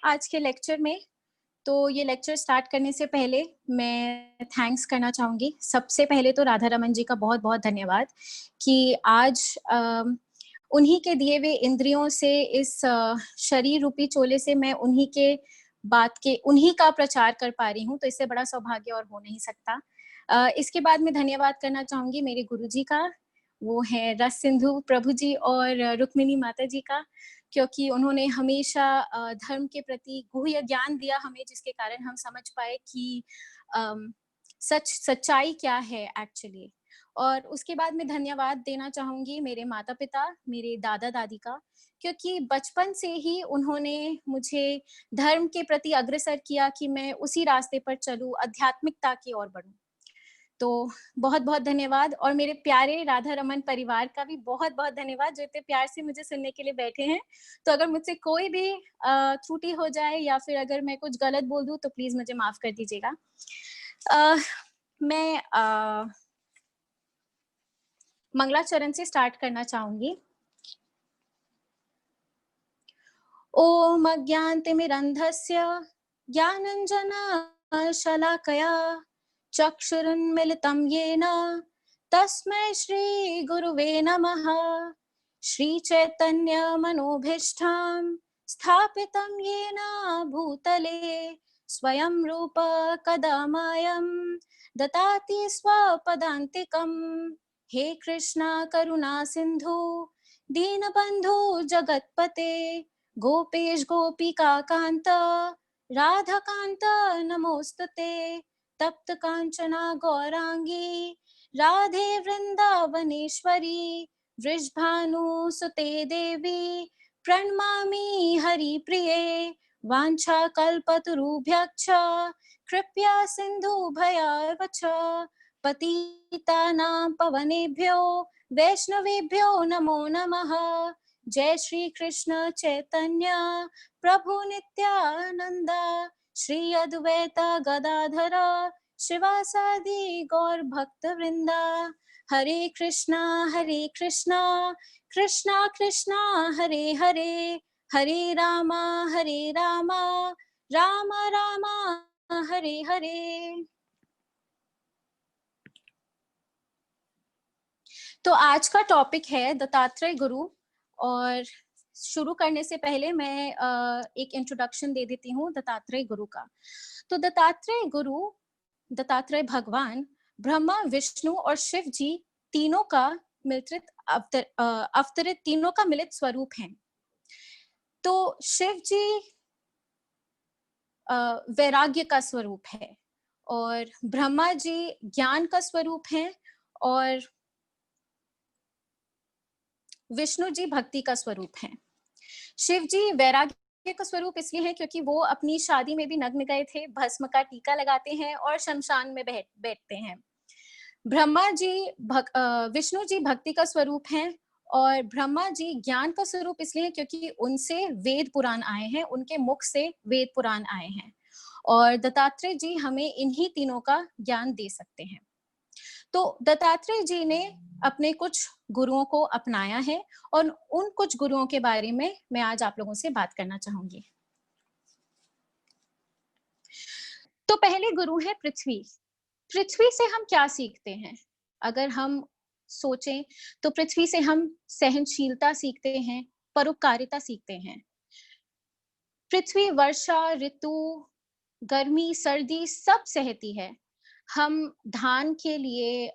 आज के लेक्चर में। तो ये लेक्चर स्टार्ट करने से पहले मैं थैंक्स करना चाहूँगी। सबसे पहले तो राधा रमन जी का बहुत-बहुत धन्यवाद कि आज उन्हीं के दिए हुए इंद्रियों से इस शरीर रूपी चोले से मैं उन्हीं का प्रचार कर पा रही हूँ, तो इससे बड़ा सौभाग्य और हो नहीं सकता। इसके बाद मैं धन्यवाद करना चाहूँगी मेरे गुरुजी का, वो हैं रस सिंधु प्रभु जी और रुक्मिणी माता जी का, क्योंकि उन्होंने हमेशा धर्म के प्रति गुह्य ज्ञान दिया हमें, जिसके कारण हम समझ पाए कि सच्चाई क्या है एक्चुअली। और उसके बाद मैं धन्यवाद देना चाहूँगी मेरे माता-पिता, मेरे दादा-दादी का, क्योंकि बचपन से ही उन्होंने मुझे धर्म के प्रति अग्रसर किया कि मैं उसी रास्ते पर चलूँ, आध्यात्मिकता की ओर बढ़ूँ। तो बहुत-बहुत धन्यवाद और मेरे प्यारे राधा रमन परिवार का भी बहुत-बहुत धन्यवाद, जो इतने प्यार से मुझे सुनने के लिए बैठे हैं। तो अगर मुझसे कोई भी त्रुटि हो जाए या फिर अगर मैं कुछ गलत बोल दूँ, तो प्लीज़ मुझे माफ़ कर दीजिएगा। अ, मैं मंगलाचरण से स्टार्ट करना चाहूँगी। ॐ अज्ञानतिमिरन्धस्य ज्ञानाञ्जनशलाकया चक्षुरुन्मिलितं येन तस्मै श्रीगुरुवे नमः। श्रीचैतन्यमनोभीष्टं स्थापितं येन भूतले स्वयं रूप कदा मायं ददाति स्वपदान्तिकं। हे कृष्णा करुणा सिन्धु दीनबन्धु जगत्पते गोपेश गोपिका कांत राधाकांत नमोस्तुते। तप्त कांचना गौरांगी राधे वृंदावनेश्वरी वृषभानुसुते देवी प्रणमामि हरिप्रिये। वाञ्छाकल्पतरुभ्यश्च कृपया सिन्धुभयार्च पतितानां पवनेभ्यो वैष्णवेभ्यो नमो नमः। जय श्री कृष्ण चैतन्य प्रभु नित्यानंद श्री अद्वैत गदाधर शिवासादि गौर भक्त वृंदा। हरे कृष्णा कृष्णा कृष्णा हरे हरे, हरे रामा राम राम हरे हरे। तो आज का टॉपिक है दत्तात्रेय गुरु। और शुरू करने से पहले मैं एक इंट्रोडक्शन दे देती हूँ दत्तात्रेय गुरु का। तो दत्तात्रेय गुरु, दत्तात्रेय भगवान ब्रह्मा, विष्णु और शिव जी तीनों का अवतरित तीनों का मिलित स्वरूप हैं। तो शिव जी वैराग्य का स्वरूप है और ब्रह्मा जी ज्ञान का स्वरूप है और विष्णु जी भक्ति का स्वरूप हैं। शिव जी वैराग्य का स्वरूप इसलिए है क्योंकि वो अपनी शादी में भी नग्न गए थे, भस्म का टीका लगाते हैं और शमशान में बैठते हैं। विष्णु जी भक्ति का स्वरूप हैं और ब्रह्मा जी ज्ञान का स्वरूप इसलिए है क्योंकि उनसे वेद पुराण आए हैं, उनके मुख से वेद पुराण आए हैं और दत्तात्रेय जी हमें इन्हीं तीनों का ज्ञान दे सकते हैं। तो दत्तात्रेय जी ने अपने कुछ गुरुओं को अपनाया है और उन कुछ गुरुओं के बारे में मैं आज आप लोगों से बात करना चाहूंगी। तो पहले गुरु है पृथ्वी। पृथ्वी से हम क्या सीखते हैं? अगर हम सोचें तो पृथ्वी से हम सहनशीलता सीखते हैं, परोपकारिता सीखते हैं। पृथ्वी वर्षा ऋतु, गर्मी सर्दी सब सहती है। हम धान के लिए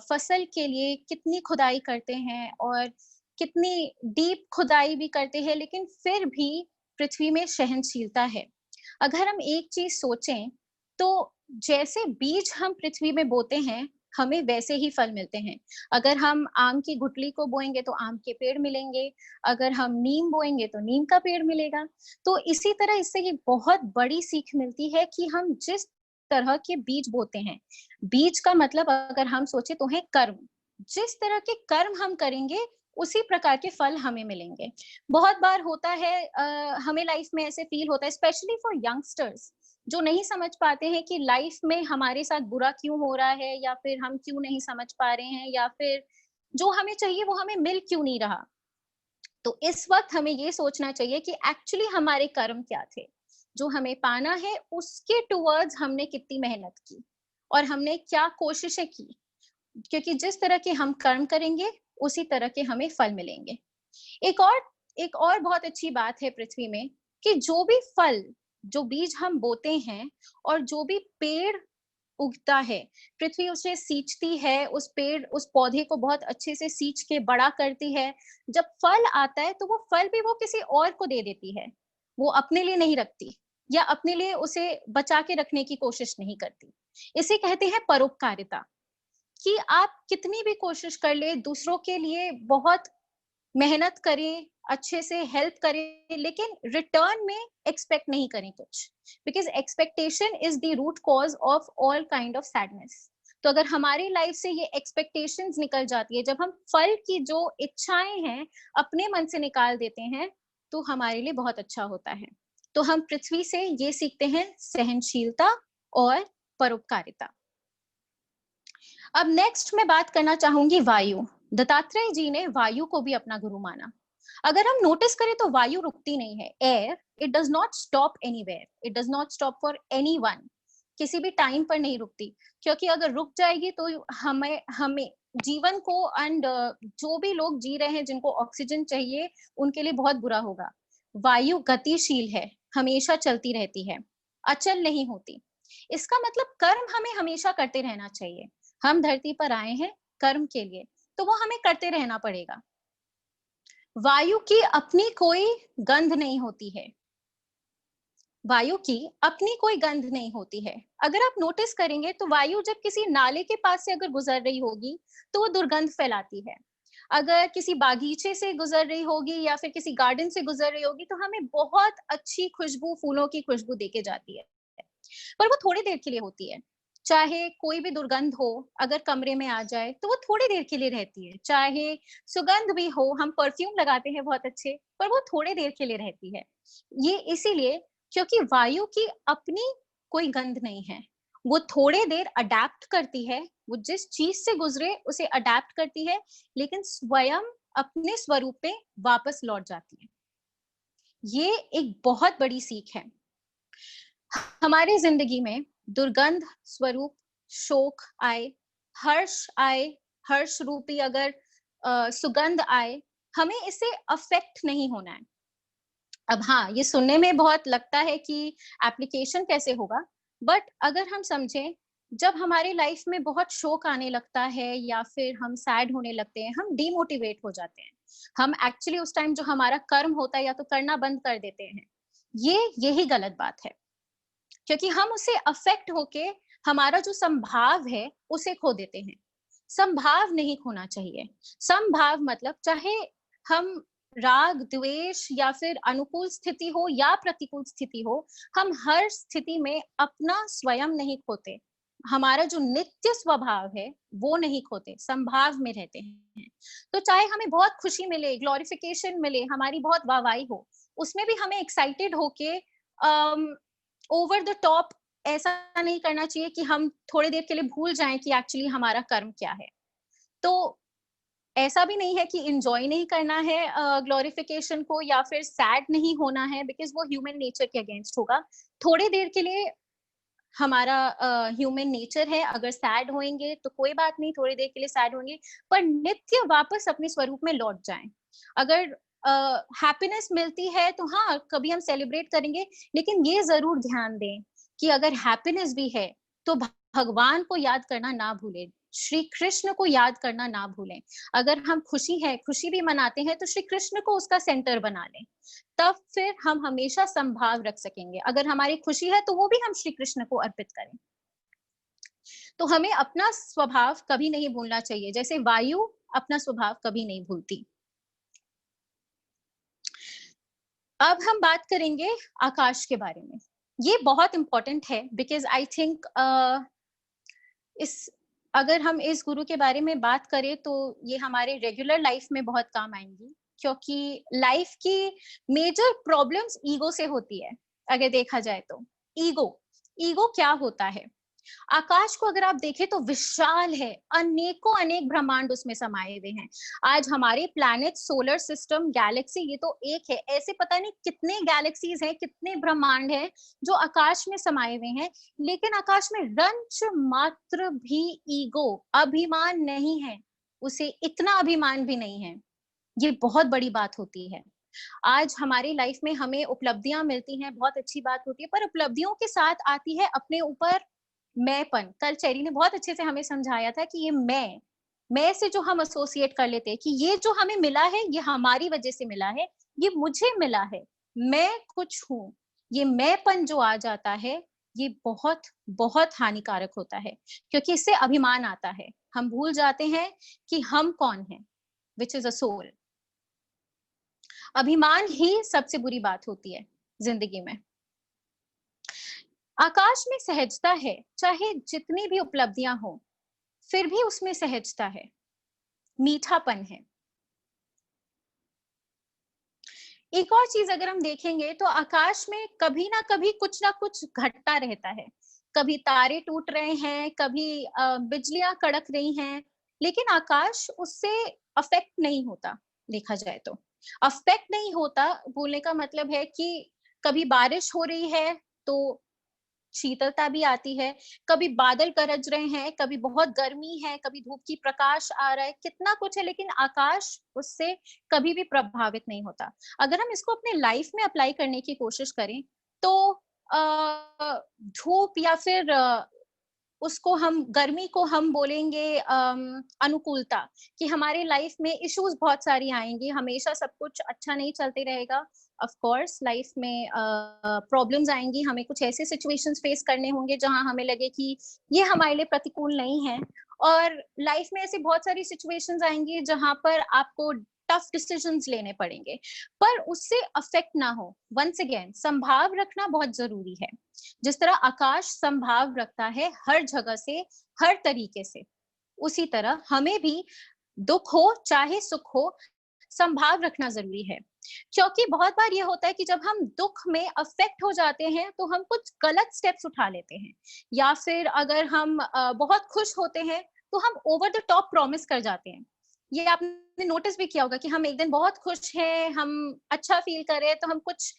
फसल के लिए कितनी खुदाई करते हैं और कितनी डीप खुदाई भी करते हैं, लेकिन फिर भी पृथ्वी में सहनशीलता है। अगर हम एक चीज सोचें तो जैसे बीज हम पृथ्वी में बोते हैं, हमें वैसे ही फल मिलते हैं। अगर हम आम की गुठली को बोएंगे तो आम के पेड़ मिलेंगे, अगर हम नीम बोएंगे तो नीम का पेड़ मिलेगा। तो इसी तरह इससे ये बहुत बड़ी सीख मिलती है कि हम जिस तरह के बीज बोते हैं, बीज का मतलब अगर हम सोचे तो है कर्म। जिस तरह के कर्म हम करेंगे उसी प्रकार के फल हमें मिलेंगे। बहुत बार होता है हमें लाइफ में ऐसे फील होता है, स्पेशली फॉर यंगस्टर्स जो नहीं समझ पाते हैं कि लाइफ में हमारे साथ बुरा क्यों हो रहा है या फिर हम क्यों नहीं समझ पा रहे हैं या फिर जो हमें चाहिए वो हमें मिल क्यों नहीं रहा। तो इस वक्त हमें ये सोचना चाहिए कि एक्चुअली हमारे कर्म क्या थे। जो हमें पाना है उसके टुवर्ड्स हमने कितनी मेहनत की और हमने क्या कोशिशें की, क्योंकि जिस तरह के हम कर्म करेंगे उसी तरह के हमें फल मिलेंगे। एक और एक और बहुत अच्छी बात है पृथ्वी में कि जो भी फल, जो बीज हम बोते हैं और जो भी पेड़ उगता है, पृथ्वी उसे सींचती है, उस पेड़ उस पौधे को बहुत अच्छे से सींच के बड़ा करती है। जब फल आता है तो वो फल भी वो किसी और को दे देती है, वो अपने लिए नहीं रखती या अपने लिए उसे बचा के रखने की कोशिश नहीं करती। इसे कहते हैं परोपकारिता, कि आप कितनी भी कोशिश कर ले दूसरों के लिए, बहुत मेहनत करें, अच्छे से हेल्प करें, लेकिन रिटर्न में एक्सपेक्ट नहीं करें कुछ, because expectation is the root cause of all kind of sadness. तो अगर हमारी लाइफ से ये एक्सपेक्टेशंस निकल जाती है, जब हम फल की जो इच्छाएं हैं अपने मन से निकाल देते हैं, तो हमारे लिए बहुत अच्छा होता है। तो हम पृथ्वी से ये सीखते हैं, सहनशीलता और परोपकारिता। अब नेक्स्ट मैं बात करना चाहूंगी वायु। दत्तात्रेय जी ने वायु को भी अपना गुरु माना। अगर हम नोटिस करें तो वायु रुकती नहीं है। Air, it does not stop anywhere, it does not stop for anyone, किसी भी टाइम पर नहीं रुकती, क्योंकि अगर रुक जाएगी तो हमें हमें जीवन को एंड जो भी लोग जी रहे हैं जिनको ऑक्सीजन चाहिए उनके लिए बहुत बुरा होगा। वायु गतिशील है, हमेशा चलती रहती है, अचल नहीं होती। इसका मतलब कर्म हमें हमेशा करते रहना चाहिए। हम धरती पर आए हैं कर्म के लिए, तो वो हमें करते रहना पड़ेगा। वायु की अपनी कोई गंध नहीं होती है, वायु की अपनी कोई गंध नहीं होती है। अगर आप नोटिस करेंगे तो वायु जब किसी नाले के पास से अगर गुजर रही होगी तो वो दुर्गंध फैलाती है। अगर किसी बागीचे से गुजर रही होगी या फिर किसी गार्डन से गुजर रही होगी तो हमें बहुत अच्छी खुशबू, फूलों की खुशबू देके जाती है, पर वो थोड़ी देर के लिए होती है। चाहे कोई भी दुर्गंध हो, अगर कमरे में आ जाए तो वो थोड़ी देर के लिए रहती है। चाहे सुगंध भी हो, हम परफ्यूम लगाते हैं बहुत अच्छे, पर वो थोड़ी देर के लिए रहती है। ये इसीलिए क्योंकि वायु की अपनी कोई गंध नहीं है। वो थोड़े देर अडेप्ट करती है, वो जिस चीज से गुजरे उसे अडेप्ट करती है, लेकिन स्वयं अपने स्वरूप में वापस लौट जाती है। ये एक बहुत बड़ी सीख है। हमारी जिंदगी में दुर्गंध स्वरूप शोक आए, हर्ष आए, हर्ष रूपी अगर सुगंध आए, हमें इससे अफेक्ट नहीं होना है। अब हाँ, ये सुनने में बहुत लगता है कि एप्लीकेशन कैसे होगा, बट अगर हम समझें, जब हमारी लाइफ में बहुत शोक आने लगता है या फिर हम सैड होने लगते हैं, हम डीमोटिवेट हो जाते हैं, हम एक्चुअली उस टाइम जो हमारा कर्म होता है या तो करना बंद कर देते हैं। यही गलत बात है, क्योंकि हम उससे अफेक्ट होके हमारा जो संभाव है उसे खो देते हैं। संभाव नहीं खोना चाहिए। संभाव मतलब चाहे हम राग, द्वेष या फिर अनुकूल स्थिति हो या प्रतिकूल स्थिति हो, हम हर स्थिति में अपना स्वयं नहीं खोते। हमारा जो नित्य स्वभाव है वो नहीं खोते, संभाव में रहते हैं। तो चाहे हमें बहुत खुशी मिले, ग्लोरिफिकेशन मिले, हमारी बहुत वाहवाही हो, उसमें भी हमें एक्साइटेड होके ओवर द टॉप ऐसा नहीं करना चाहिए कि हम थोड़ी देर के लिए भूल जाएं कि एक्चुअली हमारा कर्म क्या है। तो ऐसा भी नहीं है कि एंजॉय नहीं करना है ग्लोरिफिकेशन को, या फिर सैड नहीं होना है, बिकॉज वो ह्यूमन नेचर के अगेंस्ट होगा। थोड़ी देर के लिए हमारा ह्यूमन नेचर है, अगर सैड होएंगे तो कोई बात नहीं, थोड़ी देर के लिए सैड होंगे, पर नित्य वापस अपने स्वरूप में लौट जाएं। अगर हैप्पीनेस मिलती है तो हाँ, कभी हम सेलिब्रेट करेंगे, लेकिन ये जरूर ध्यान दें कि अगर हैप्पीनेस भी है तो भगवान को याद करना ना भूलें, श्री कृष्ण को याद करना ना भूलें। अगर हम खुशी भी मनाते हैं तो श्री कृष्ण को उसका सेंटर बना लें, तब फिर हम हमेशा संभाव रख सकेंगे। अगर हमारी खुशी है तो वो भी हम श्री कृष्ण को अर्पित करें। तो हमें अपना स्वभाव कभी नहीं भूलना चाहिए, जैसे वायु अपना स्वभाव कभी नहीं भूलती। अब हम बात करेंगे आकाश के बारे में। ये बहुत इंपॉर्टेंट है, बिकॉज आई थिंक इस अगर हम इस गुरु के बारे में बात करें तो ये हमारे रेगुलर लाइफ में बहुत काम आएंगी, क्योंकि लाइफ की मेजर प्रॉब्लम्स ईगो से होती है। अगर देखा जाए तो ईगो ईगो क्या होता है? आकाश को अगर आप देखें तो विशाल है, अनेकों अनेक ब्रह्मांड उसमें समाये हुए हैं। आज हमारे प्लैनेट, सोलर सिस्टम, गैलेक्सी ये तो एक है, ऐसे पता नहीं कितने गैलेक्सीज हैं, कितने ब्रह्मांड हैं जो आकाश में समाये हुए हैं। लेकिन आकाश में रंच मात्र भी ईगो, अभिमान नहीं है, उसे इतना अभिमान भी नहीं है। ये बहुत बड़ी बात होती है। आज हमारी लाइफ में हमें उपलब्धियां मिलती हैं, बहुत अच्छी बात होती है, पर उपलब्धियों के साथ आती है अपने ऊपर मैंपन। कल चेरी ने बहुत अच्छे से हमें समझाया था कि ये मैं से जो हम एसोसिएट कर लेते हैं कि ये जो हमें मिला है ये हमारी वजह से मिला है, ये मुझे मिला है, मैं कुछ हूँ। ये मैंपन जो आ जाता है ये बहुत बहुत हानिकारक होता है, क्योंकि इससे अभिमान आता है। हम भूल जाते हैं कि हम कौन हैं, विच इज अ सोल। अभिमान ही सबसे बुरी बात होती है जिंदगी में। आकाश में सहजता है, चाहे जितनी भी उपलब्धियां हो, फिर भी उसमें सहजता है, मीठापन है। एक और चीज अगर हम देखेंगे तो आकाश में कभी ना कुछ घटता रहता है। कभी तारे टूट रहे हैं, कभी बिजलियां कड़क रही हैं, लेकिन आकाश उससे अफेक्ट नहीं होता। देखा जाए तो अफेक्ट नहीं होता बोलने का मतलब है कि कभी बारिश हो रही है तो शीतलता भी आती है, कभी बादल गरज रहे हैं, कभी बहुत गर्मी है, कभी धूप की प्रकाश आ रहा है, कितना कुछ है, लेकिन आकाश उससे कभी भी प्रभावित नहीं होता। अगर हम इसको अपने लाइफ में अप्लाई करने की कोशिश करें तो धूप या फिर उसको हम गर्मी को हम बोलेंगे अनुकूलता, कि हमारे लाइफ में इश्यूज बहुत सारी आएंगी, हमेशा सब कुछ अच्छा नहीं चलते रहेगा। ऑफ कोर्स लाइफ में प्रॉब्लम्स आएंगी, हमें कुछ ऐसे सिचुएशंस फेस करने होंगे जहां हमें लगे कि ये हमारे लिए प्रतिकूल नहीं है। और लाइफ में ऐसी बहुत सारी सिचुएशंस आएंगी जहां पर आपको टफ डिसीजंस लेने पड़ेंगे, पर उससे अफेक्ट ना हो। वंस अगेन संभाव रखना बहुत जरूरी है। जिस तरह आकाश संभाव रखता है हर जगह से, हर तरीके से, उसी तरह हमें भी दुख हो चाहे सुख हो, संभाव रखना जरूरी है। क्योंकि बहुत बार ये होता है कि जब हम दुख में अफेक्ट हो जाते हैं तो हम कुछ गलत स्टेप्स उठा लेते हैं, या फिर अगर हम बहुत खुश होते हैं तो हम ओवर द टॉप प्रॉमिस कर जाते हैं। ये आपने नोटिस भी किया होगा कि हम एक दिन बहुत खुश हैं, हम अच्छा फील कर रहे हैं, तो हम कुछ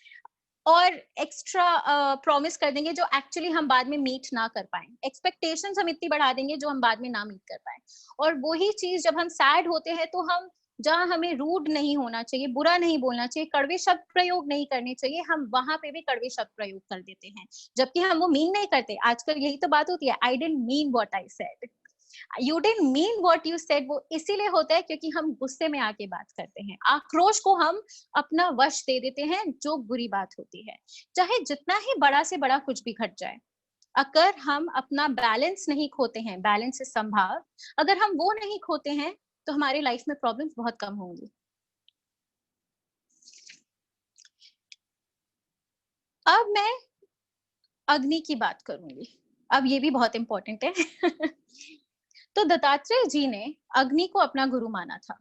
और एक्स्ट्रा प्रॉमिस कर देंगे जो एक्चुअली हम बाद में मीट ना कर पाए। एक्सपेक्टेशंस हम इतनी बढ़ा देंगे जो हम बाद में ना मीट कर पाए। और वही चीज जब हम सैड होते हैं तो हम, जहां हमें रूड नहीं होना चाहिए, बुरा नहीं बोलना चाहिए, कड़वे शब्द प्रयोग नहीं करने चाहिए, हम वहां पे भी कड़वे शब्द प्रयोग कर देते हैं, जबकि हम वो मीन नहीं करते। आजकल यही तो बात होती है, I didn't mean what I said, you didn't mean what you said. वो इसीलिए होता है क्योंकि हम गुस्से में आके बात करते हैं, आक्रोश को हम अपना वश दे देते हैं, जो बुरी बात होती है। चाहे जितना ही बड़ा से बड़ा कुछ भी घट जाए, अगर हम अपना बैलेंस नहीं खोते हैं, बैलेंस इज संभाव, अगर हम वो नहीं खोते हैं तो हमारी लाइफ में प्रॉब्लम्स बहुत कम होंगी। अब मैं अग्नि की बात करूंगी, अब ये भी बहुत इंपॉर्टेंट है। तो दत्तात्रेय जी ने अग्नि को अपना गुरु माना था।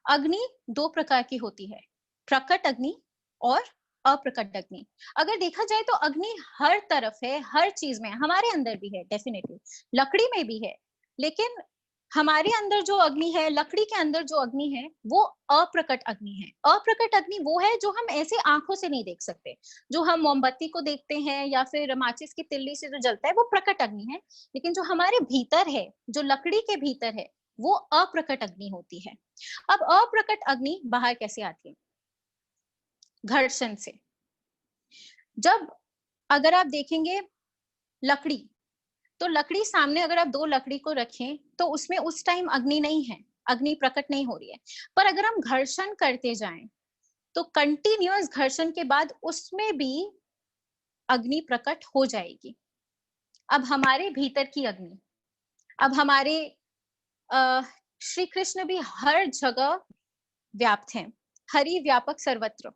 अग्नि दो प्रकार की होती है, प्रकट अग्नि और अप्रकट अग्नि। अगर देखा जाए तो अग्नि हर तरफ है, हर चीज में है, हमारे अंदर भी है डेफिनेटली, लकड़ी में भी है। लेकिन हमारे अंदर जो अग्नि है, लकड़ी के अंदर जो अग्नि है, वो अप्रकट अग्नि है। अप्रकट अग्नि वो है जो हम ऐसे आंखों से नहीं देख सकते। जो हम मोमबत्ती को देखते हैं या फिर माचिस की तिल्ली से जो जलता है वो प्रकट अग्नि है। लेकिन जो हमारे भीतर है, जो लकड़ी के भीतर है, वो अप्रकट अग्नि होती है। अब अप्रकट अग्नि बाहर कैसे आती है? घर्षण से। जब, अगर आप देखेंगे लकड़ी, तो लकड़ी सामने अगर आप दो लकड़ी को रखें तो उसमें उस टाइम अग्नि नहीं है, अग्नि प्रकट नहीं हो रही है। पर अगर हम घर्षण करते जाएं तो कंटिन्यूअस घर्षण के बाद उसमें भी अग्नि प्रकट हो जाएगी। अब हमारे भीतर की अग्नि, अब हमारे श्री कृष्ण भी हर जगह व्याप्त हैं, हरि व्यापक सर्वत्र।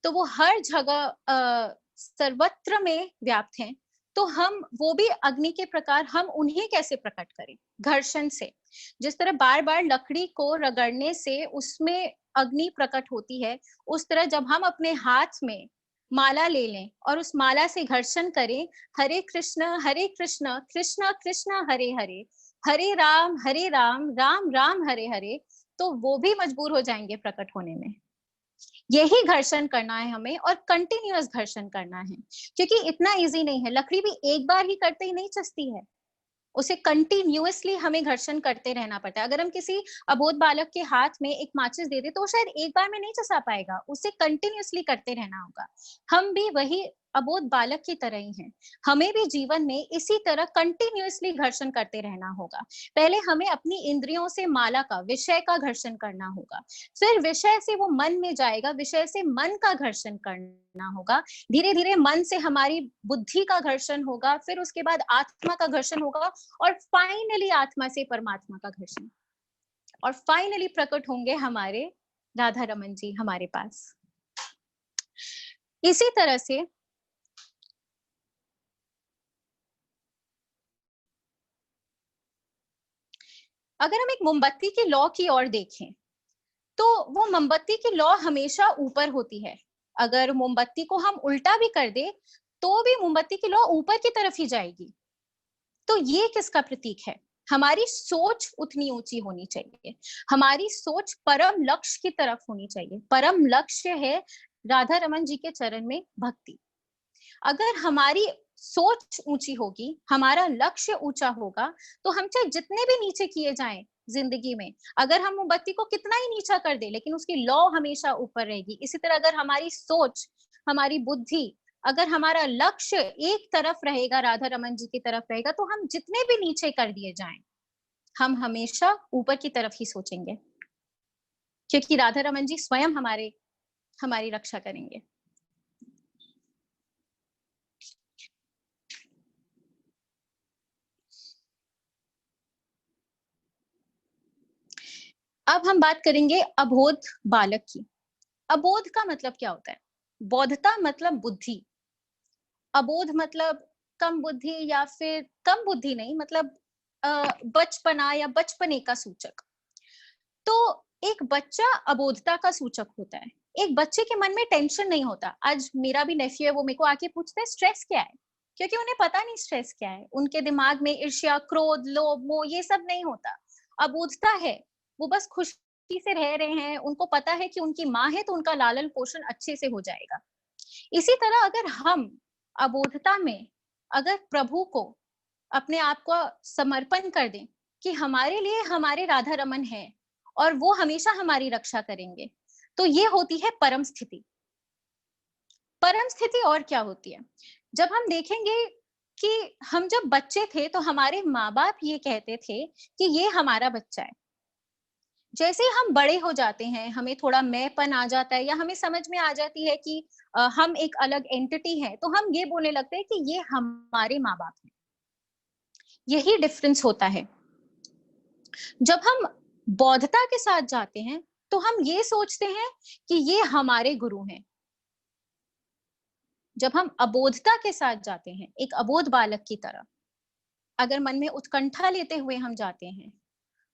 तो वो हर जगह सर्वत्र में व्याप्त हैं। तो हम वो भी अग्नि के प्रकार, हम उन्हें कैसे प्रकट करें? घर्षण से। जिस तरह बार बार लकड़ी को रगड़ने से उसमें अग्नि प्रकट होती है, उस तरह जब हम अपने हाथ में माला ले लें और उस माला से घर्षण करें, हरे कृष्ण कृष्ण कृष्ण हरे हरे, हरे राम राम राम हरे हरे, तो वो भी मजबूर हो जाएंगे प्रकट होने में। यही घर्षण करना है हमें और कंटिन्यूअस घर्षण करना है, क्योंकि इतना इजी नहीं है। लकड़ी भी एक बार ही करते ही नहीं चसती है, उसे कंटिन्यूअसली हमें घर्षण करते रहना पड़ता है। अगर हम किसी अबोध बालक के हाथ में एक माचिस दे दे तो वो शायद एक बार में नहीं चसा पाएगा, उसे कंटिन्यूअसली करते रहना होगा। हम भी वही अबोध बालक की तरह ही हैं। हमें भी जीवन में इसी तरह कंटिन्यूअसली घर्षण करते रहना होगा। पहले हमें अपनी इंद्रियों से माला का, विषय का घर्षण करना होगा, फिर विषय से वो मन में जाएगा, विषय से मन का घर्षण करना होगा, धीरे धीरे मन से हमारी बुद्धि का घर्षण होगा, फिर उसके बाद आत्मा का घर्षण होगा, और फाइनली आत्मा से परमात्मा का घर्षण, और फाइनली प्रकट होंगे हमारे राधा रमन जी हमारे पास। इसी तरह से अगर हम एक मोमबत्ती की लौ की ओर देखें, तो वो मोमबत्ती की लौ हमेशा ऊपर होती है। अगर मोमबत्ती को हम उल्टा भी कर दे तो भी मोमबत्ती की लौ ऊपर की तरफ ही जाएगी। तो ये किसका प्रतीक है? हमारी सोच उतनी ऊंची होनी चाहिए, हमारी सोच परम लक्ष्य की तरफ होनी चाहिए। परम लक्ष्य है राधा रमन जी के चरण में भक्ति। अगर हमारी सोच ऊंची होगी, हमारा लक्ष्य ऊंचा होगा, तो हम चाहे जितने भी नीचे किए जाएं जिंदगी में, अगर हम मोमबत्ती को कितना ही नीचा कर दे, लेकिन उसकी लौ हमेशा ऊपर रहेगी। इसी तरह अगर हमारी सोच, हमारी बुद्धि, अगर हमारा लक्ष्य एक तरफ रहेगा, राधा रमन जी की तरफ रहेगा, तो हम जितने भी नीचे कर दिए जाएं, हम हमेशा ऊपर की तरफ ही सोचेंगे, क्योंकि राधा रमन जी स्वयं हमारी रक्षा करेंगे। अब हम बात करेंगे अबोध बालक की। अबोध का मतलब क्या होता है? बौद्धता मतलब बुद्धि, अबोध मतलब कम बुद्धि, या फिर कम बुद्धि नहीं, मतलब बचपना या बचपने का सूचक। तो एक बच्चा अबोधता का सूचक होता है। एक बच्चे के मन में टेंशन नहीं होता। आज मेरा भी नेफ्यू है, वो मेरे को आके पूछता है स्ट्रेस क्या है, क्योंकि उन्हें पता नहीं स्ट्रेस क्या है। उनके दिमाग में ईर्ष्या, क्रोध, लोभ, मोह ये सब नहीं होता। अबोधता है, वो बस खुशी से रह रहे हैं। उनको पता है कि उनकी माँ है तो उनका लालन पोषण अच्छे से हो जाएगा। इसी तरह अगर हम अबोधता में अगर प्रभु को अपने आप को समर्पण कर दें कि हमारे लिए हमारे राधा रमन है और वो हमेशा हमारी रक्षा करेंगे, तो ये होती है परम स्थिति। परम स्थिति और क्या होती है? जब हम देखेंगे कि हम जब बच्चे थे तो हमारे माँ बाप ये कहते थे कि ये हमारा बच्चा है। जैसे हम बड़े हो जाते हैं, हमें थोड़ा मैंपन आ जाता है, या हमें समझ में आ जाती है कि हम एक अलग एंटिटी हैं, तो हम ये बोलने लगते हैं कि ये हमारे माँ बाप हैं। यही डिफरेंस होता है। जब हम बौद्धता के साथ जाते हैं तो हम ये सोचते हैं कि ये हमारे गुरु हैं। जब हम अबोधता के साथ जाते हैं, एक अबोध बालक की तरह, अगर मन में उत्कंठा लेते हुए हम जाते हैं,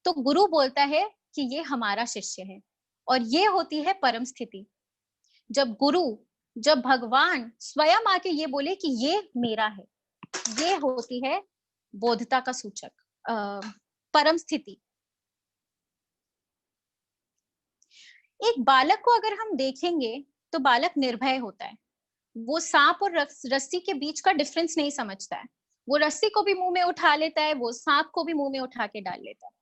तो गुरु बोलता है कि ये हमारा शिष्य है, और ये होती है परम स्थिति। जब गुरु, जब भगवान स्वयं आके ये बोले कि ये मेरा है, ये होती है बोधता का सूचक, परम स्थिति। एक बालक को अगर हम देखेंगे तो बालक निर्भय होता है। वो सांप और रस्सी के बीच का डिफरेंस नहीं समझता है। वो रस्सी को भी मुंह में उठा लेता है, वो सांप को भी मुंह में उठा के डाल लेता है,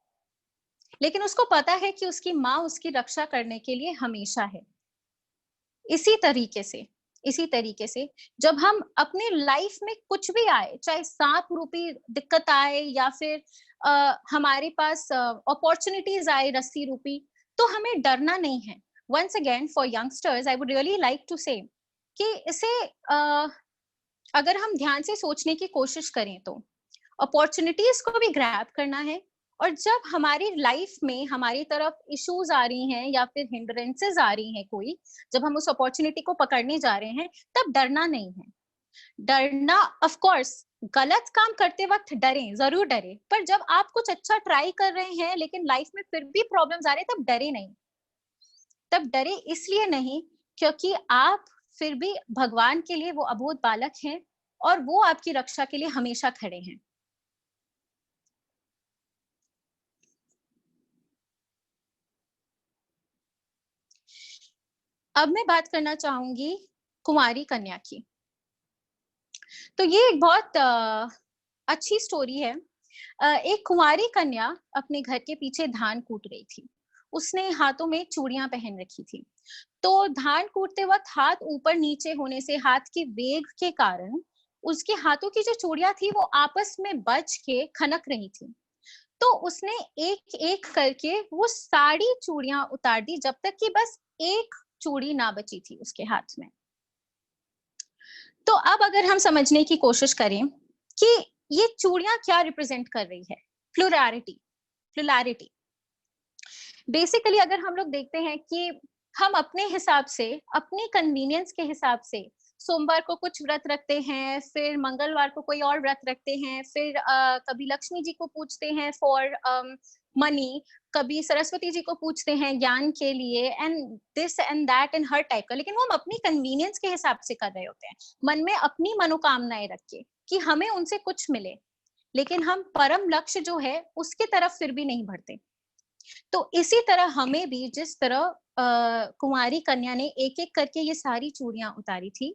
लेकिन उसको पता है कि उसकी माँ उसकी रक्षा करने के लिए हमेशा है। इसी तरीके से इसी तरीके से जब हम अपने लाइफ में कुछ भी आए, चाहे सांप रूपी दिक्कत आए या फिर हमारे पास अपॉर्चुनिटीज आए रस्सी रूपी, तो हमें डरना नहीं है। Once again for youngsters I would really like to say कि इसे अगर हम ध्यान से सोचने की कोशिश करें तो अपॉर्चुनिटीज को भी ग्रैब करना है। और जब हमारी लाइफ में हमारी तरफ इश्यूज आ रही हैं या फिर हिंड्रेंसेस आ रही हैं कोई, जब हम उस अपॉर्चुनिटी को पकड़ने जा रहे हैं, तब डरना नहीं है। डरना ऑफ कोर्स, गलत काम करते वक्त डरें, जरूर डरे, पर जब आप कुछ अच्छा ट्राई कर रहे हैं लेकिन लाइफ में फिर भी प्रॉब्लम्स आ रहे हैं, तब डरे नहीं। तब डरे इसलिए नहीं क्योंकि आप फिर भी भगवान के लिए वो अबोध बालक हैं और वो आपकी रक्षा के लिए हमेशा खड़े हैं। अब मैं बात करना चाहूंगी कुंवारी कन्या की। तो ये एक बहुत अच्छी स्टोरी है। एक कुंवारी कन्या अपने घर के पीछे धान कूट रही थी। उसने हाथों में चूड़ियां पहन रखी थी। तो धान कूटते वक्त हाथ ऊपर नीचे होने से, हाथ के वेग के कारण उसके हाथों की जो चूड़ियां थी वो आपस में बज के खनक रही थी। तो उसने एक एक करके वो सारी चूड़ियां उतार दी, जब तक कि बस एक चूड़ी ना बची थी उसके हाथ में। तो अब अगर हम समझने की कोशिश करें कि ये चूड़ियां क्या रिप्रेजेंट कर रही है, प्लुरैलिटी। प्लुरैलिटी बेसिकली अगर हम लोग देखते हैं कि हम अपने हिसाब से, अपने कन्वीनियंस के हिसाब से सोमवार को कुछ व्रत रखते हैं, फिर मंगलवार को कोई और व्रत रखते हैं, फिर कभी लक्ष्मी जी को पूछते हैं फॉर मनी, कभी सरस्वती जी को पूछते हैं ज्ञान के लिए, and this and that and her type का। लेकिन वो हम अपनी कन्वीनियंस के हिसाब से कर रहे होते हैं, मन में अपनी मनोकामनाएं रख के कि हमें उनसे कुछ मिले, लेकिन हम परम लक्ष्य जो है उसके तरफ फिर भी नहीं बढ़ते। तो इसी तरह हमें भी, जिस तरह कुंवारी कन्या ने एक एक करके ये सारी चूड़ियां उतारी थी,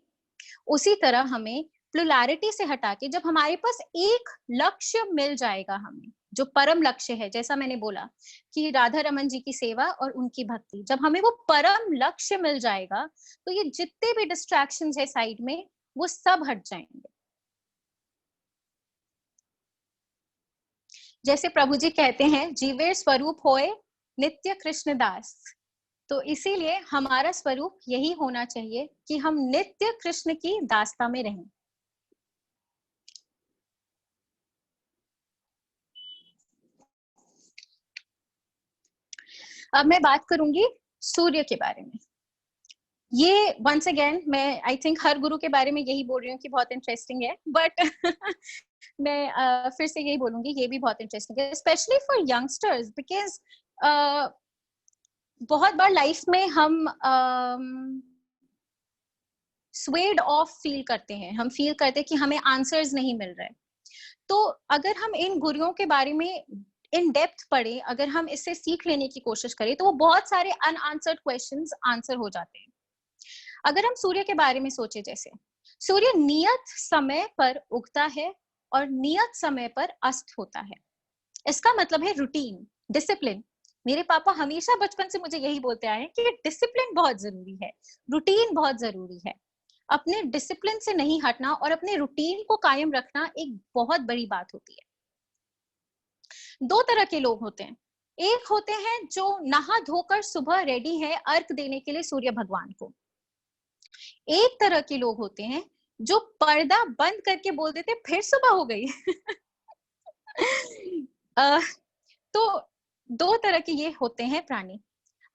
उसी तरह हमें प्लुरैलिटी से हटा के जब हमारे पास एक लक्ष्य मिल जाएगा, हमें जो परम लक्ष्य है, जैसा मैंने बोला कि राधा रमन जी की सेवा और उनकी भक्ति, जब हमें वो परम लक्ष्य मिल जाएगा तो ये जितने भी डिस्ट्रैक्शंस है साइड में, वो सब हट जाएंगे। जैसे प्रभु जी कहते हैं, जीवेर स्वरूप होए नित्य कृष्ण दास। तो इसीलिए हमारा स्वरूप यही होना चाहिए कि हम नित्य कृष्ण की दास्ता में रहें। अब मैं बात करूंगी सूर्य के बारे में। ये वंस अगेन मैं आई थिंक हर गुरु के बारे में यही बोल रही हूँ कि बहुत इंटरेस्टिंग है, बट मैं फिर से यही बोलूंगी, ये भी बहुत इंटरेस्टिंग है, स्पेशली फॉर यंगस्टर्स, बिकॉज बहुत बार लाइफ में हम स्वेड ऑफ फील करते हैं, हम फील करते हैं कि हमें आंसर्स नहीं मिल रहे। तो अगर हम इन गुरुओं के बारे में इन डेप्थ पढ़े, अगर हम इससे सीख लेने की कोशिश करें, तो वो बहुत सारे अनआंसर्ड क्वेश्चंस आंसर हो जाते हैं। अगर हम सूर्य के बारे में सोचे, जैसे सूर्य नियत समय पर उगता है और नियत समय पर अस्त होता है। इसका मतलब है रूटीन, डिसिप्लिन। मेरे पापा हमेशा बचपन से मुझे यही बोलते आए हैं कि डिसिप्लिन बहुत जरूरी है, रूटीन बहुत जरूरी है। अपने डिसिप्लिन से नहीं हटना और अपने रूटीन को कायम रखना एक बहुत बड़ी बात होती है। दो तरह के लोग होते हैं, एक होते हैं जो नहा धोकर सुबह रेडी है अर्घ देने के लिए सूर्य भगवान को। एक तरह के लोग होते हैं जो पर्दा बंद करके बोल देते फिर सुबह हो गई। अ, तो दो तरह के ये होते हैं प्राणी।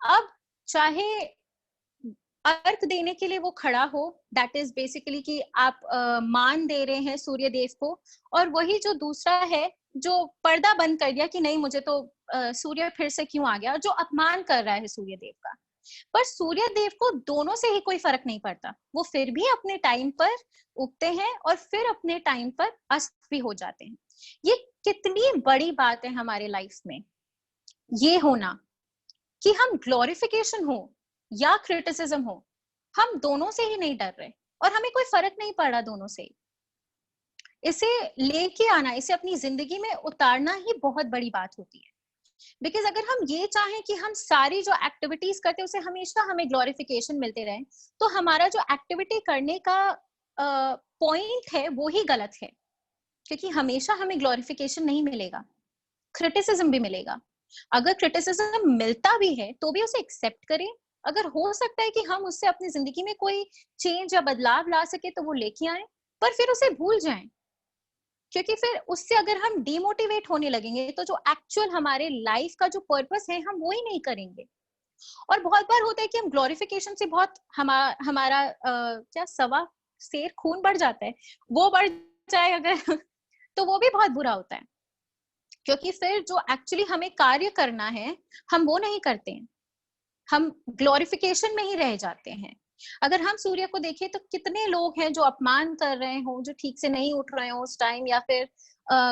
अब चाहे अर्घ देने के लिए वो खड़ा हो, दैट इज बेसिकली कि आप मान दे रहे हैं सूर्य देव को, और वही जो दूसरा है जो पर्दा बंद कर दिया कि नहीं मुझे तो सूर्य फिर से क्यों आ गया, जो अपमान कर रहा है सूर्य देव का। पर सूर्य देव को दोनों से ही कोई फर्क नहीं पड़ता, वो फिर भी अपने टाइम पर उगते हैं और फिर अपने टाइम पर अस्त भी हो जाते हैं। ये कितनी बड़ी बात है हमारे लाइफ में, ये होना कि हम ग्लोरिफिकेशन हो या क्रिटिसिज्म हो, हम दोनों से ही नहीं डर रहे और हमें कोई फर्क नहीं पड़ रहा दोनों से। इसे लेके आना, इसे अपनी जिंदगी में उतारना ही बहुत बड़ी बात होती है। बिकॉज अगर हम ये चाहें कि हम सारी जो एक्टिविटीज करते हैं उसे हमेशा हमें ग्लोरिफिकेशन मिलते रहे, तो हमारा जो एक्टिविटी करने का पॉइंट है वो ही गलत है। क्योंकि हमेशा हमें ग्लोरिफिकेशन नहीं मिलेगा, क्रिटिसिज्म भी मिलेगा। अगर क्रिटिसिज्म मिलता भी है तो भी उसे एक्सेप्ट करें। अगर हो सकता है कि हम उससे अपनी जिंदगी में कोई चेंज या बदलाव ला सके तो वो लेके आए, पर फिर उसे भूल जाएं। क्योंकि फिर उससे अगर हम डिमोटिवेट होने लगेंगे तो जो एक्चुअल हमारे लाइफ का जो पर्पस है हम वो ही नहीं करेंगे। और बहुत बार होता है कि हम ग्लोरिफिकेशन से बहुत हमारा क्या सवा शेर खून बढ़ जाता है, वो बढ़ जाए अगर तो वो भी बहुत बुरा होता है। क्योंकि फिर जो एक्चुअली हमें कार्य करना है हम वो नहीं करते हैं, हम ग्लोरिफिकेशन में ही रह जाते हैं। अगर हम सूर्य को देखें तो कितने लोग हैं जो अपमान कर रहे हो, जो ठीक से नहीं उठ रहे हो उस टाइम, या फिर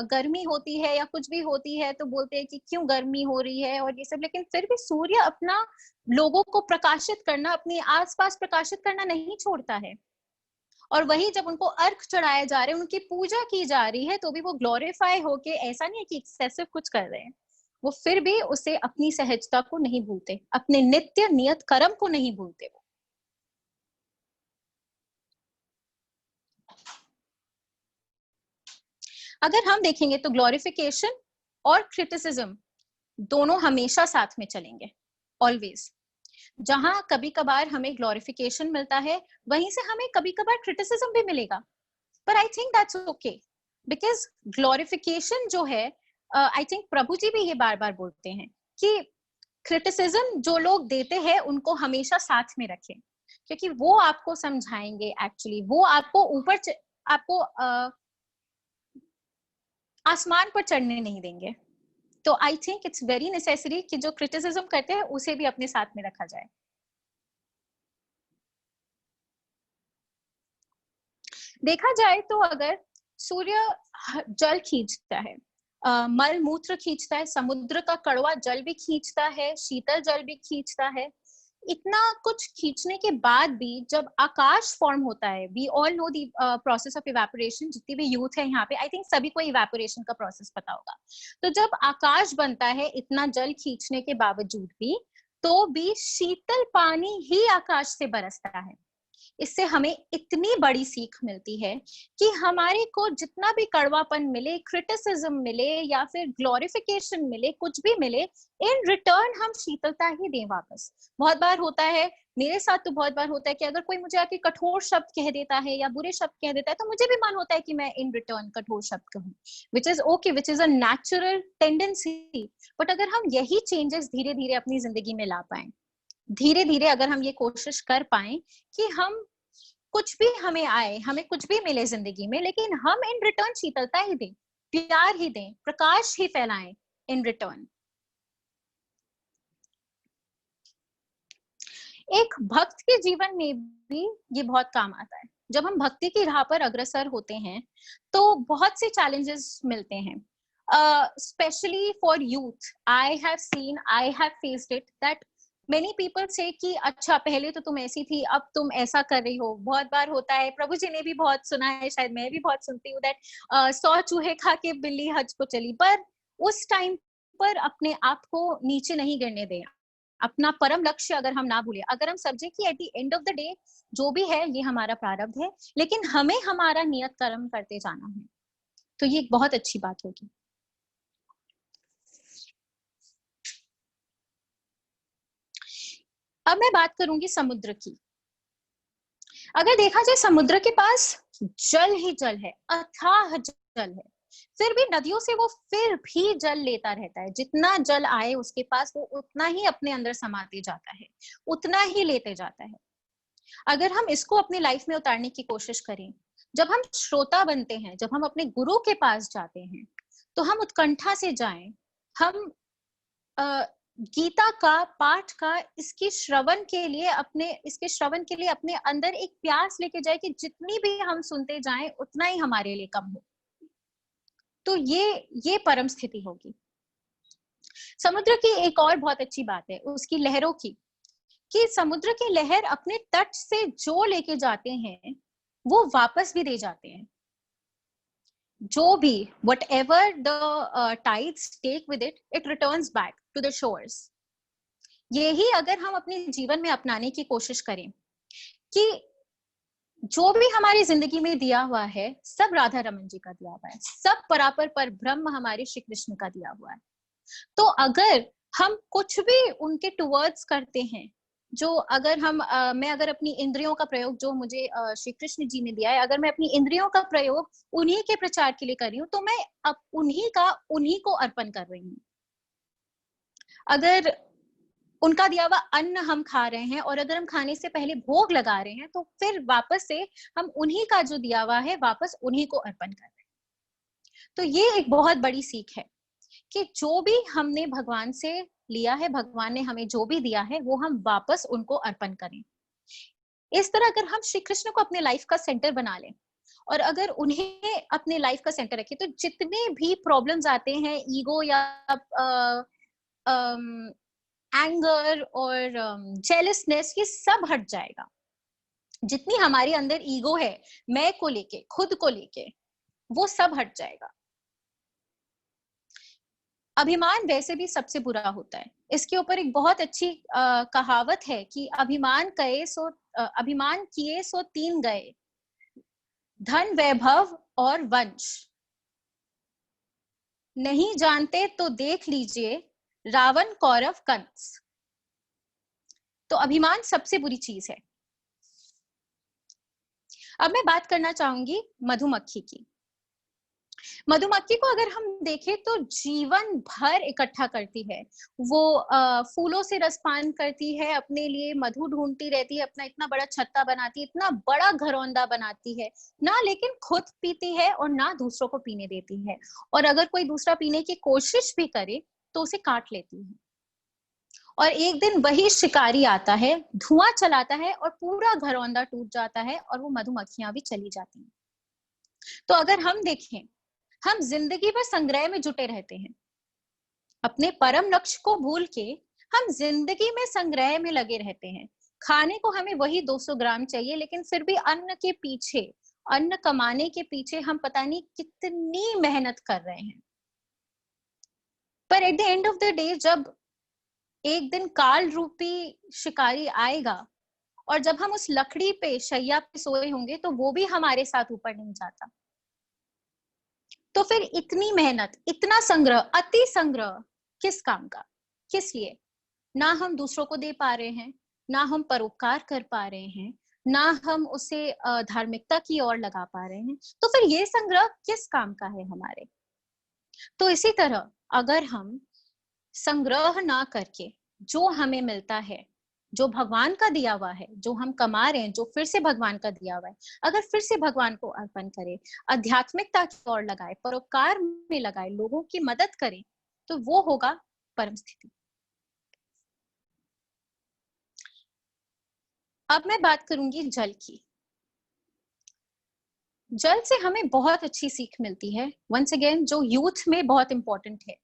गर्मी होती है या कुछ भी होती है तो बोलते हैं कि क्यों गर्मी हो रही है और ये सब, लेकिन फिर भी सूर्य अपना लोगों को प्रकाशित करना, अपने आसपास प्रकाशित करना नहीं छोड़ता है। और वही जब उनको अर्घ चढ़ाए जा रहे हैं, उनकी पूजा की जा रही है, तो भी वो ग्लोरीफाई होके, ऐसा नहीं है कि एक्सेसिव कुछ कर रहे हैं, वो फिर भी उसे अपनी सहजता को नहीं भूलते, अपने नित्य नियत कर्म को नहीं भूलते वो। अगर हम देखेंगे तो ग्लोरिफिकेशन और क्रिटिसिज्म दोनों हमेशा साथ में चलेंगे, ऑलवेज। जहां कभी कभार हमें ग्लोरिफिकेशन मिलता है, वहीं से हमें कभी कभार क्रिटिसिज्म भी मिलेगा, पर I think that's okay, because glorification जो है, आई थिंक प्रभु जी भी ये बार बार बोलते हैं कि क्रिटिसिज्म जो लोग देते हैं उनको हमेशा साथ में रखें, क्योंकि वो आपको समझाएंगे, एक्चुअली वो आपको आपको आसमान पर चढ़ने नहीं देंगे। तो I think it's very necessary कि जो क्रिटिसिज्म करते हैं उसे भी अपने साथ में रखा जाए। देखा जाए तो अगर सूर्य जल खींचता है, मल मूत्र खींचता है, समुद्र का कड़वा जल भी खींचता है, शीतल जल भी खींचता है, इतना कुछ खींचने के बाद भी जब आकाश फॉर्म होता है, we all know the process of evaporation, जितनी भी यूथ है यहाँ पे, आई थिंक सभी को इवेपोरेशन का प्रोसेस पता होगा। तो जब आकाश बनता है इतना जल खींचने के बावजूद भी, तो भी शीतल पानी ही आकाश से बरसता है। इससे हमें इतनी बड़ी सीख मिलती है कि हमारे को जितना भी कड़वापन मिले, क्रिटिसिज्म मिले या फिर ग्लोरिफिकेशन मिले, कुछ भी मिले, इन रिटर्न हम शीतलता ही दें वापस। बहुत बार होता है, मेरे साथ तो बहुत बार होता है कि अगर कोई मुझे आके कठोर शब्द कह देता है या बुरे शब्द कह देता है, तो मुझे भी मन होता है कि मैं इन रिटर्न कठोर शब्द कहूँ, which is okay, which is a natural tendency. But अगर हम यही चेंजेस धीरे धीरे अपनी जिंदगी में ला पाए, धीरे धीरे अगर हम ये कोशिश कर पाए कि हम कुछ भी हमें आए, हमें कुछ भी मिले जिंदगी में, लेकिन हम इन रिटर्न शीतलता ही दें, प्यार ही दें, प्रकाश ही फैलाएं इन रिटर्न। एक भक्त के जीवन में भी ये बहुत काम आता है। जब हम भक्ति की राह पर अग्रसर होते हैं तो बहुत से चैलेंजेस मिलते हैं, specially for youth. I have faced it that many people से कि अच्छा पहले तो तुम ऐसी थी, अब तुम ऐसा कर रही हो। बहुत बार होता है, प्रभु जी ने भी बहुत सुना है, शायद मैं भी बहुत सुनती हूँ, दैट 100 चूहे खा के बिल्ली हज को चली। पर उस टाइम पर अपने आप को नीचे नहीं गिरने दें, अपना परम लक्ष्य अगर हम ना भूलें, अगर हम समझे कि at the end of the day जो भी है ये हमारा प्रारब्ध है, लेकिन हमें हमारा नियत कर्म करते जाना है, तो ये एक बहुत अच्छी बात होगी। अब मैं बात करूंगी समुद्र की। अगर देखा जाए, समुद्र के पास जल ही जल है, अथाह जल है, फिर भी नदियों से वो फिर भी जल लेता रहता है। जितना जल आए उसके पास, वो उतना ही अपने अंदर समाते जाता है, उतना ही लेते जाता है। अगर हम इसको अपनी लाइफ में उतारने की कोशिश करें, जब हम श्रोता बनते हैं, जब हम अपने गुरु के पास जाते हैं, तो हम उत्कंठा से जाएं, हम गीता का पाठ का इसके श्रवण के लिए अपने अंदर एक प्यास लेके जाए कि जितनी भी हम सुनते जाएं उतना ही हमारे लिए कम हो। तो ये परम स्थिति होगी। समुद्र की एक और बहुत अच्छी बात है उसकी लहरों की, कि समुद्र की लहर अपने तट से जो लेके जाते हैं वो वापस भी दे जाते हैं। जो भी whatever the tides take with it, it returns back to the shores. यही अगर हम अपने जीवन में अपनाने की कोशिश करें कि जो भी हमारी जिंदगी में दिया हुआ है सब राधा रमन जी का दिया हुआ है, सब परापर पर ब्रह्म हमारे श्री कृष्ण का दिया हुआ है। तो अगर हम कुछ भी उनके टुवर्ड्स करते हैं, जो अगर हम मैं अगर अपनी इंद्रियों का प्रयोग जो मुझे श्री कृष्ण जी ने दिया है, अगर मैं अपनी इंद्रियों का प्रयोग उन्हीं के प्रचार के लिए कर रही हूँ, तो मैं अब उन्हीं को अर्पण कर रही हूँ। अगर उनका दिया हुआ अन्न हम खा रहे हैं और अगर हम खाने से पहले भोग लगा रहे हैं, तो फिर वापस से हम उन्हीं का जो दिया हुआ है वापस उन्हीं को अर्पण कर रहे हैं। तो ये एक बहुत बड़ी सीख है कि जो भी हमने भगवान से लिया है, भगवान ने हमें जो भी दिया है, वो हम वापस उनको अर्पण करें। इस तरह अगर हम श्री कृष्ण को अपने लाइफ का सेंटर बना लें और अगर उन्हें अपने लाइफ का सेंटर रखें, तो जितने भी प्रॉब्लम्स आते हैं ईगो या एंगर और जेलसनेस, ये सब हट जाएगा। जितनी हमारे अंदर ईगो है, मैं को लेके, खुद को लेके, वो सब हट जाएगा। अभिमान वैसे भी सबसे बुरा होता है। इसके ऊपर एक बहुत अच्छी कहावत है कि अभिमान किए सो तीन गए, धन वैभव और वंश। नहीं जानते तो देख लीजिए रावण कौरव कंस। तो अभिमान सबसे बुरी चीज है। अब मैं बात करना चाहूंगी मधुमक्खी की। मधुमक्खी को अगर हम देखें तो जीवन भर इकट्ठा करती है। वो फूलों से रसपान करती है, अपने लिए मधु ढूंढती रहती है, अपना इतना बड़ा छत्ता बनाती है, इतना बड़ा घरौंदा बनाती है ना, लेकिन खुद पीती है और ना दूसरों को पीने देती है। और अगर कोई दूसरा पीने की कोशिश भी करे तो उसे काट लेती है। और एक दिन वही शिकारी आता है, धुआं चलाता है और पूरा घरौंदा टूट जाता है और वो मधुमक्खियां भी चली जाती हैं। तो अगर हम देखें, हम जिंदगी भर संग्रह में जुटे रहते हैं, अपने परम लक्ष्य को भूल के हम जिंदगी में संग्रह में लगे रहते हैं। खाने को हमें वही 200 ग्राम चाहिए, लेकिन फिर भी अन्न के पीछे, अन्न कमाने के पीछे हम पता नहीं कितनी मेहनत कर रहे हैं। पर at the end of the day, जब एक दिन काल रूपी शिकारी आएगा और जब हम उस लकड़ी पे, शैया पे सोए होंगे, तो वो भी हमारे साथ ऊपर नहीं जाता। तो फिर इतनी मेहनत, इतना संग्रह, अति संग्रह किस काम का, किस लिए? ना हम दूसरों को दे पा रहे हैं, ना हम परोपकार कर पा रहे हैं, ना हम उसे धार्मिकता की ओर लगा पा रहे हैं। तो फिर ये संग्रह किस काम का है हमारे? तो इसी तरह अगर हम संग्रह ना करके जो हमें मिलता है, जो भगवान का दिया हुआ है, जो हम कमा रहे हैं, जो फिर से भगवान का दिया हुआ है, अगर फिर से भगवान को अर्पण करें, आध्यात्मिकता की ओर लगाए, परोपकार में लगाए, लोगों की मदद करें, तो वो होगा परम स्थिति। अब मैं बात करूंगी जल की। जल से हमें बहुत अच्छी सीख मिलती है, वंस अगेन जो यूथ में बहुत इंपॉर्टेंट है,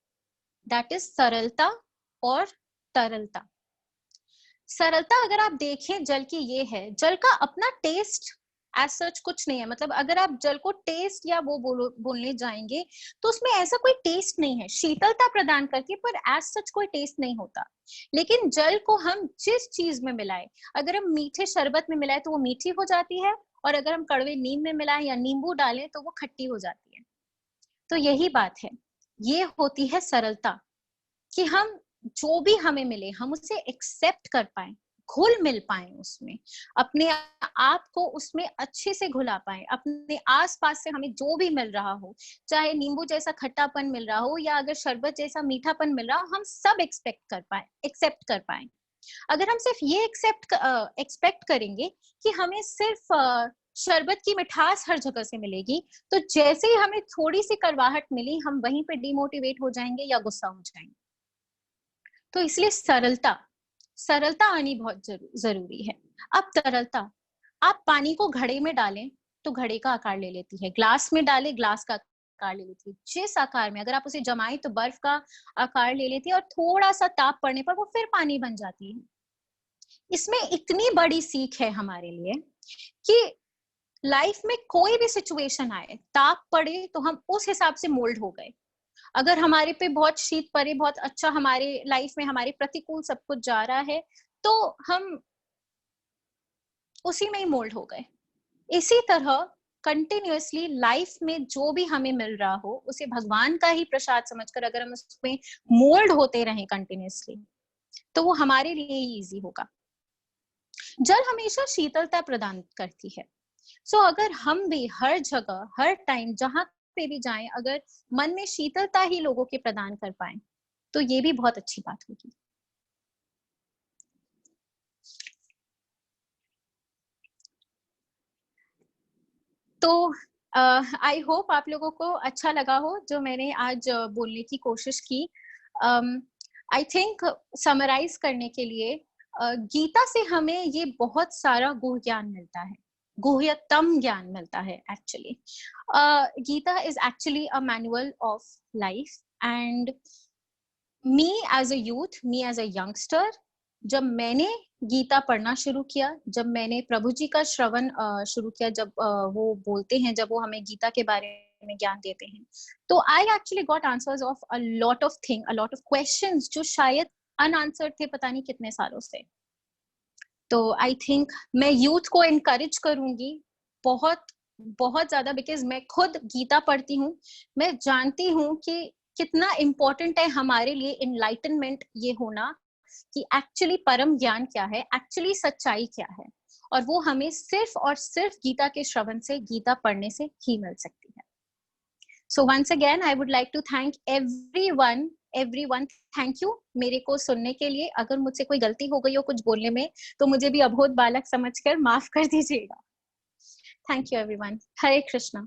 दैट इज सरलता और तरलता। सरलता अगर आप देखें जल की, ये है, जल का अपना टेस्ट एज सच कुछ नहीं है। मतलब अगर आप जल को टेस्ट या वो बोलने जाएंगे तो उसमें ऐसा कोई टेस्ट नहीं है। शीतलता प्रदान करती है पर एज सच कोई टेस्ट नहीं होता। लेकिन जल को हम जिस चीज में मिलाए, अगर हम मीठे शरबत में मिलाए तो वो मीठी हो जाती है, और अगर हम कड़वे नीम में मिलाएं या नींबू डालें तो वो खट्टी हो जाती है। तो यही बात है, ये होती है सरलता, कि हम जो भी हमें मिले हम उसे एक्सेप्ट कर पाए, घुल मिल पाए उसमें, अपने आप को उसमें अच्छे से घुला पाए, अपने आसपास से हमें जो भी मिल रहा हो, चाहे नींबू जैसा खट्टापन मिल रहा हो या अगर शरबत जैसा मीठापन मिल रहा हो, हम सब एक्सेप्ट कर पाए। अगर हम सिर्फ ये एक्सपेक्ट करेंगे कि हमें सिर्फ शरबत की मिठास हर जगह से मिलेगी, तो जैसे ही हमें थोड़ी सी कड़वाहट मिली, हम वहीं पे डिमोटिवेट हो जाएंगे या गुस्सा हो जाएंगे। तो इसलिए सरलता आनी बहुत जरूरी है। अब तरलता, आप पानी को घड़े में डालें तो घड़े का आकार ले लेती है, ग्लास में डालें ग्लास का आकार ले लेती है, जिस आकार में अगर आप उसे जमाएं तो बर्फ का आकार ले लेती है, और थोड़ा सा ताप पड़ने पर वो फिर पानी बन जाती है। इसमें इतनी बड़ी सीख है हमारे लिए कि लाइफ में कोई भी सिचुएशन आए, ताप पड़े तो हम उस हिसाब से मोल्ड हो गए। अगर हमारे पे बहुत शीत पड़े, बहुत अच्छा हमारे लाइफ में हमारे प्रतिकूल सब कुछ जा रहा है, तो हम उसी में ही मोल्ड हो गए। इसी तरह कंटिन्यूअसली लाइफ में जो भी हमें मिल रहा हो उसे भगवान का ही प्रसाद समझकर अगर हम उसमें मोल्ड होते रहें कंटिन्यूअसली, तो वो हमारे लिए ही इजी होगा। जल हमेशा शीतलता प्रदान करती है। सो अगर हम भी हर जगह, हर टाइम, जहां पे भी जाएं, अगर मन में शीतलता ही लोगों के प्रदान कर पाए, तो ये भी बहुत अच्छी बात होगी। तो आई होप आप लोगों को अच्छा लगा हो जो मैंने आज बोलने की कोशिश की। आई थिंक समराइज करने के लिए गीता से हमें ये बहुत सारा गुह ज्ञान मिलता है, गुह्यतम ज्ञान मिलता है actually. Gita is actually a manual of life and me as a youth, me as a youngster, जब मैंने गीता पढ़ना शुरू किया, जब मैंने प्रभु जी का श्रवण शुरू किया, जब वो बोलते हैं, जब वो हमें गीता के बारे में ज्ञान देते हैं, तो I actually got answers of a lot of thing, a lot of questions जो शायद अनआंसर्ड थे पता नहीं कितने सालों से। तो आई थिंक मैं यूथ को इनकरेज करूंगी बहुत बहुत ज्यादा, बिकॉज मैं खुद गीता पढ़ती हूँ। मैं जानती हूँ कि कितना इम्पोर्टेंट है हमारे लिए इनलाइटनमेंट ये होना, कि एक्चुअली परम ज्ञान क्या है, एक्चुअली सच्चाई क्या है, और वो हमें सिर्फ और सिर्फ गीता के श्रवण से, गीता पढ़ने से ही मिल सकती है। So once again I would like to thank everyone, thank you मेरे को सुनने के लिए। अगर मुझसे कोई गलती हो गई हो कुछ बोलने में, तो मुझे भी अबोध बालक समझकर माफ कर दीजिएगा। Thank you everyone. Hare Krishna.